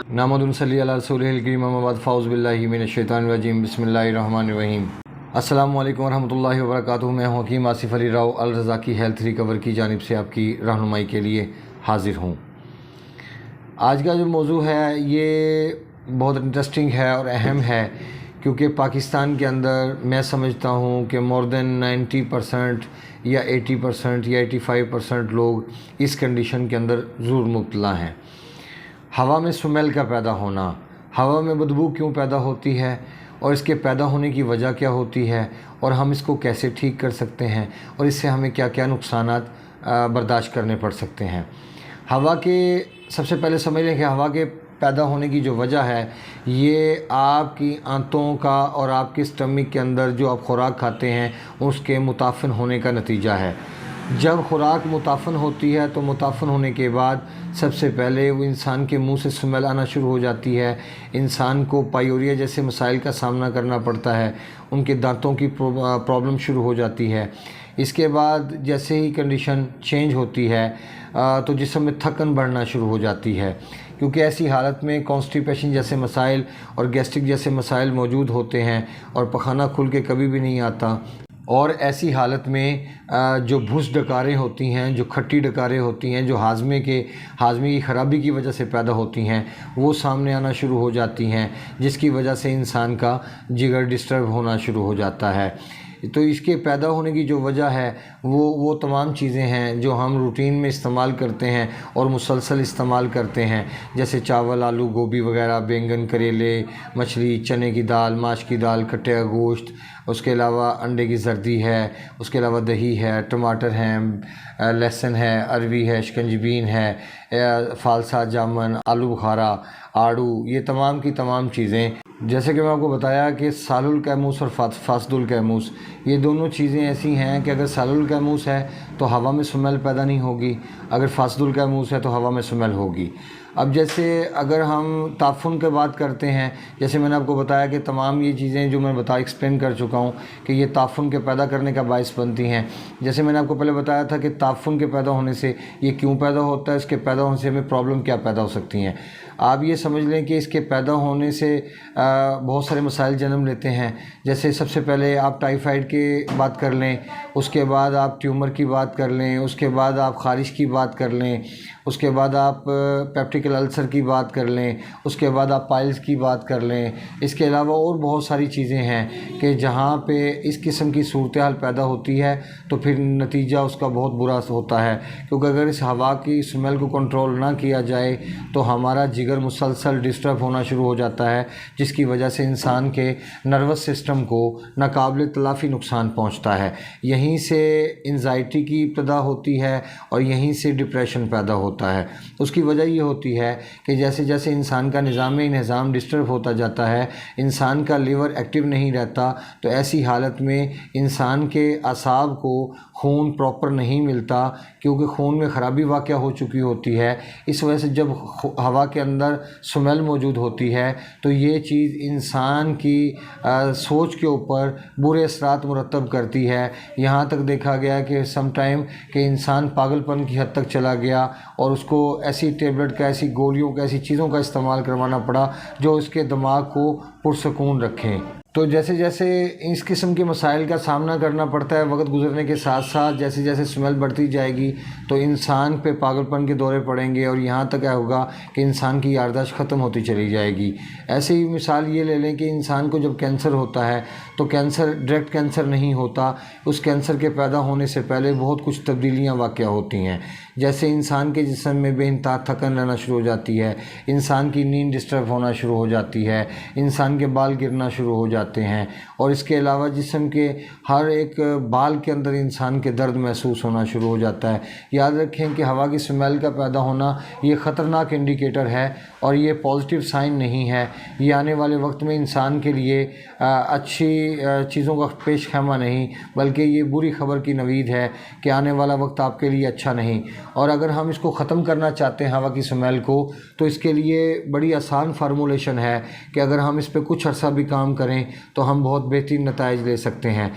نحمدہ صلی اللہ رسول الکریم اما بعد فاعوذ باللہ من الشیطان الرجیم بسم اللہ الرحمن الرحیم۔ السلام علیکم ورحمۃ اللہ وبرکاتہ۔ میں ہوں حکیم آصف علی راؤ الرزاقی ہیلتھ ریکور کی جانب سے آپ کی رہنمائی کے لیے حاضر ہوں۔ آج کا جو موضوع ہے یہ بہت انٹرسٹنگ ہے اور اہم ہے، کیونکہ پاکستان کے اندر میں سمجھتا ہوں کہ مور دین 90% یا 80% یا 85% لوگ اس کنڈیشن کے اندر ضرور مبتلا ہیں۔ ہوا میں سمیل کا پیدا ہونا، ہوا میں بدبو کیوں پیدا ہوتی ہے اور اس کے پیدا ہونے کی وجہ کیا ہوتی ہے اور ہم اس کو کیسے ٹھیک کر سکتے ہیں اور اس سے ہمیں کیا کیا نقصانات برداشت کرنے پڑ سکتے ہیں۔ ہوا کے سب سے پہلے سمجھ لیں کہ ہوا کے پیدا ہونے کی جو وجہ ہے یہ آپ کی آنتوں کا اور آپ کے اسٹمک کے اندر جو آپ خوراک کھاتے ہیں اس کے متعفن ہونے کا نتیجہ ہے۔ جب خوراک متعفن ہوتی ہے تو متعفن ہونے کے بعد سب سے پہلے وہ انسان کے منہ سے سمیل آنا شروع ہو جاتی ہے، انسان کو پائیوریا جیسے مسائل کا سامنا کرنا پڑتا ہے، ان کے دانتوں کی پرابلم شروع ہو جاتی ہے۔ اس کے بعد جیسے ہی کنڈیشن چینج ہوتی ہے تو جسم میں تھکن بڑھنا شروع ہو جاتی ہے، کیونکہ ایسی حالت میں کانسٹیپیشن جیسے مسائل اور گیسٹرک جیسے مسائل موجود ہوتے ہیں اور پخانہ کھل کے کبھی بھی نہیں آتا، اور ایسی حالت میں جو بھوس ڈکاریں ہوتی ہیں، جو کھٹی ڈکاریں ہوتی ہیں، جو ہاضمے کی خرابی کی وجہ سے پیدا ہوتی ہیں، وہ سامنے آنا شروع ہو جاتی ہیں، جس کی وجہ سے انسان کا جگر ڈسٹرب ہونا شروع ہو جاتا ہے۔ تو اس کے پیدا ہونے کی جو وجہ ہے وہ تمام چیزیں ہیں جو ہم روٹین میں استعمال کرتے ہیں اور مسلسل استعمال کرتے ہیں، جیسے چاول، آلو، گوبھی وغیرہ، بینگن، کریلے، مچھلی، چنے کی دال، ماش کی دال، کٹے کا گوشت، اس کے علاوہ انڈے کی زردی ہے، اس کے علاوہ دہی ہے، ٹماٹر ہیں، لہسن ہے، اروی ہے، شکنجبین ہے، فالسا، جامن، آلو بخارا، آڑو، یہ تمام کی تمام چیزیں، جیسے کہ میں آپ کو بتایا کہ سال القیموس اور فاسد القیموس، یہ دونوں چیزیں ایسی ہیں کہ اگر سال القیموس ہے تو ہوا میں سمیل پیدا نہیں ہوگی، اگر فاسد القیموس ہے تو ہوا میں سمیل ہوگی۔ اب جیسے اگر ہم تعفن کی بات کرتے ہیں، جیسے میں نے آپ کو بتایا کہ تمام یہ چیزیں جو میں ایکسپلین کر چکا ہوں کہ یہ تعفن کے پیدا کرنے کا باعث بنتی ہیں۔ جیسے میں نے آپ کو پہلے بتایا تھا کہ تعفن کے پیدا ہونے سے یہ کیوں پیدا ہوتا ہے، اس کے پیدا ہونے سے ہمیں پرابلم کیا پیدا ہو سکتی ہیں۔ آپ یہ سمجھ لیں کہ اس کے پیدا ہونے سے بہت سارے مسائل جنم لیتے ہیں، جیسے سب سے پہلے آپ ٹائیفائڈ کی بات کر لیں، اس کے بعد آپ ٹیومر کی بات کر لیں، اس کے بعد آپ خارش کی بات کر لیں، اس کے بعد آپ پیپٹیکل السر کی بات کر لیں، اس کے بعد آپ پائلز کی بات کر لیں۔ اس کے علاوہ اور بہت ساری چیزیں ہیں کہ جہاں پہ اس قسم کی صورتحال پیدا ہوتی ہے تو پھر نتیجہ اس کا بہت برا ہوتا ہے، کیونکہ اگر اس ہوا کی اسمیل کو کنٹرول نہ کیا جائے تو ہمارا جگر مسلسل ڈسٹرب ہونا شروع ہو جاتا ہے، جس کی وجہ سے انسان کے نروس سسٹم کو ناقابل تلافی نقصان پہنچتا ہے۔ یہیں سے انزائٹی کی ابتدا ہوتی ہے اور یہیں سے ڈپریشن پیدا ہوتا ہے۔ اس کی وجہ یہ ہوتی ہے کہ جیسے جیسے انسان کا نظام ڈسٹرب ہوتا جاتا ہے، انسان کا لیور ایکٹیو نہیں رہتا، تو ایسی حالت میں انسان کے اعصاب کو خون پراپر نہیں ملتا، کیونکہ خون میں خرابی واقع ہو چکی ہوتی ہے۔ اس وجہ سے جب ہوا کے اندر سمیل موجود ہوتی ہے تو یہ چیز انسان کی سوچ کے اوپر برے اثرات مرتب کرتی ہے، یہاں تک دیکھا گیا کہ سم ٹائم کہ انسان پاگل پن کی حد تک چلا گیا اور اس کو ایسی ٹیبلٹ کا، ایسی گولیوں کا، ایسی چیزوں کا استعمال کروانا پڑا جو اس کے دماغ کو پرسکون رکھیں۔ تو جیسے جیسے اس قسم کے مسائل کا سامنا کرنا پڑتا ہے وقت گزرنے کے ساتھ ساتھ، جیسے جیسے سمیل بڑھتی جائے گی تو انسان پہ پاگل پن کے دورے پڑیں گے اور یہاں تک کیا ہوگا کہ انسان کی یادداشت ختم ہوتی چلی جائے گی۔ ایسے ہی مثال یہ لے لیں کہ انسان کو جب کینسر ہوتا ہے تو کینسر ڈائریکٹ کینسر نہیں ہوتا، اس کینسر کے پیدا ہونے سے پہلے بہت کچھ تبدیلیاں واقع ہوتی ہیں، جیسے انسان کے جسم میں بے انتہا تھکن رہنا شروع ہو جاتی ہے، انسان کی نیند ڈسٹرب ہونا شروع ہو جاتی ہے، انسان کے بال گرنا شروع ہو جاتے ہیں، اور اس کے علاوہ جسم کے ہر ایک بال کے اندر انسان کے درد محسوس ہونا شروع ہو جاتا ہے۔ یاد رکھیں کہ ہوا کی سمیل کا پیدا ہونا یہ خطرناک انڈیکیٹر ہے اور یہ پازیٹیو سائن نہیں ہے، یہ آنے والے وقت میں انسان کے لیے اچھی چیزوں کا پیش خیمہ نہیں، بلکہ یہ بری خبر کی نوید ہے کہ آنے والا وقت آپ کے لیے اچھا نہیں۔ اور اگر ہم اس کو ختم کرنا چاہتے ہیں ہوا کی سمیل کو، تو اس کے لیے بڑی آسان فارمولیشن ہے کہ اگر ہم اس پہ کچھ عرصہ بھی کام کریں تو ہم بہت بہترین نتائج لے سکتے ہیں۔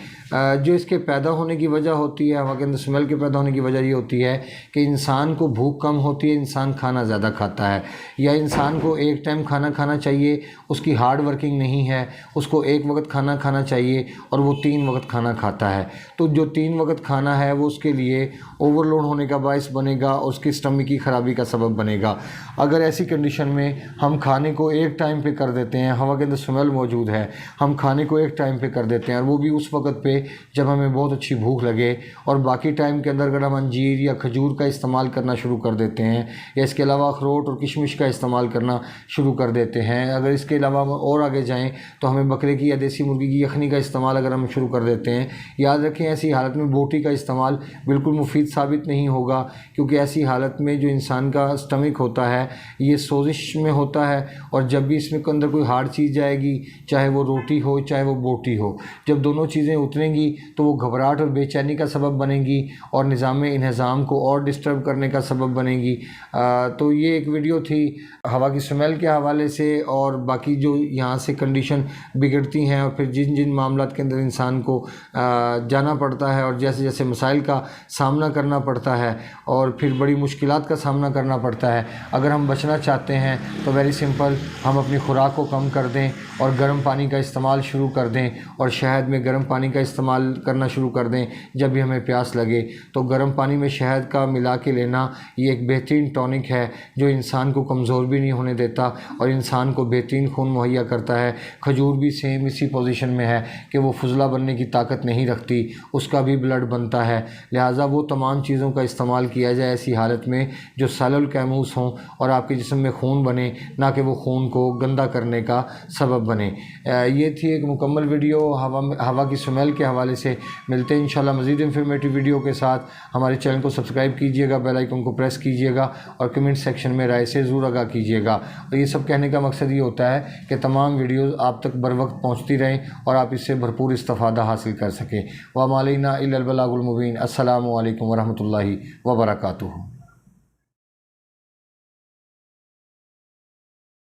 جو اس کے پیدا ہونے کی وجہ ہوتی ہے، ہوا کے اندر اسمیل کے پیدا ہونے کی وجہ یہ ہوتی ہے کہ انسان کو بھوک کم ہوتی ہے، انسان کھانا زیادہ کھاتا ہے، یا انسان کو ایک ٹائم کھانا کھانا چاہیے، اس کی ہارڈ ورکنگ نہیں ہے، اس کو ایک وقت کھانا کھانا چاہیے اور وہ 3 وقت کھانا کھاتا ہے، تو جو 3 وقت کھانا ہے وہ اس کے لیے اوور لوڈ ہونے کا باعث بنے گا، اس کی اسٹمک کی خرابی کا سبب بنے گا۔ اگر ایسی کنڈیشن میں ہم کھانے کو ایک ٹائم پہ کر دیتے ہیں، ہوا کے اندر اسمیل موجود ہے، ہم کھانے کو ایک ٹائم پہ کر دیتے ہیں اور وہ بھی اس وقت پہ جب ہمیں بہت اچھی بھوک لگے، اور باقی ٹائم کے اندر اگر ہم انجیر یا کھجور کا استعمال کرنا شروع کر دیتے ہیں، یا اس کے علاوہ اخروٹ اور کشمش کا استعمال کرنا شروع کر دیتے ہیں، اگر اس کے علاوہ ہم اور آگے جائیں تو ہمیں بکرے کی یا دیسی مرغی کی یخنی کا استعمال اگر ہم شروع کر دیتے ہیں، یاد رکھیں ایسی حالت میں بوٹی کا استعمال بالکل مفید ثابت نہیں ہوگا، کیونکہ ایسی حالت میں جو انسان کا اسٹمک ہوتا ہے یہ سوزش میں ہوتا ہے، اور جب بھی اس میں اندر کوئی ہارڈ چیز جائے گی، چاہے وہ روٹی ہو چاہے وہ بوٹی ہو، جب دونوں چیزیں اتریں گی تو وہ گھبراہٹ اور بے چینی کا سبب بنے گی اور نظام انہضام کو اور ڈسٹرب کرنے کا سبب بنے گی۔ تو یہ ایک ویڈیو تھی ہوا کی اسمیل کے حوالے سے، اور باقی جو یہاں سے کنڈیشن بگڑتی ہیں اور پھر جن جن معاملات کے اندر انسان کو جانا پڑتا ہے اور جیسے جیسے مسائل کا سامنا کرنا پڑتا ہے اور پھر بڑی مشکلات کا سامنا کرنا پڑتا ہے، اگر ہم بچنا چاہتے ہیں تو ویری سمپل، ہم اپنی خوراک کو کم کر دیں اور گرم پانی کا استعمال شروع کر دیں، اور شہد میں گرم پانی کا استعمال کرنا شروع کر دیں۔ جب بھی ہمیں پیاس لگے تو گرم پانی میں شہد کا ملا کے لینا یہ ایک بہترین ٹونک ہے جو انسان کو کمزور بھی نہیں ہونے دیتا اور انسان کو بہترین خون مہیا کرتا ہے۔ کھجور بھی سیم اسی پوزیشن میں ہے کہ وہ فضلہ بننے کی طاقت نہیں رکھتی، اس کا بھی بلڈ بنتا ہے، لہٰذا وہ تمام چیزوں کا استعمال کیا جائے ایسی حالت میں جو سیل الکیموس ہوں اور آپ کے جسم میں خون بنے، نہ کہ وہ خون کو گندا کرنے کا سبب بنے۔ یہ تھی ایک مکمل ویڈیو ہوا کی اسمیل کے حوالے سے۔ ملتے ہیں انشاءاللہ مزید انفارمیٹیو ویڈیو کے ساتھ۔ ہمارے چینل کو سبسکرائب کیجیے گا، بیل آئیکن کو پریس کیجیے گا اور کمنٹ سیکشن میں رائے سے ضرور آگاہ کیجیے گا۔ اور یہ سب کہنے کا مقصد یہ ہوتا ہے کہ تمام ویڈیوز آپ تک بر وقت پہنچتی رہیں اور آپ اس سے بھرپور استفادہ حاصل کر سکیں۔ وَمَا عَلَيْنَا إِلَّا الْبَلَاغُ الْمُبِينُ۔ السلام علیکم ورحمۃ اللہ وبرکاتہ۔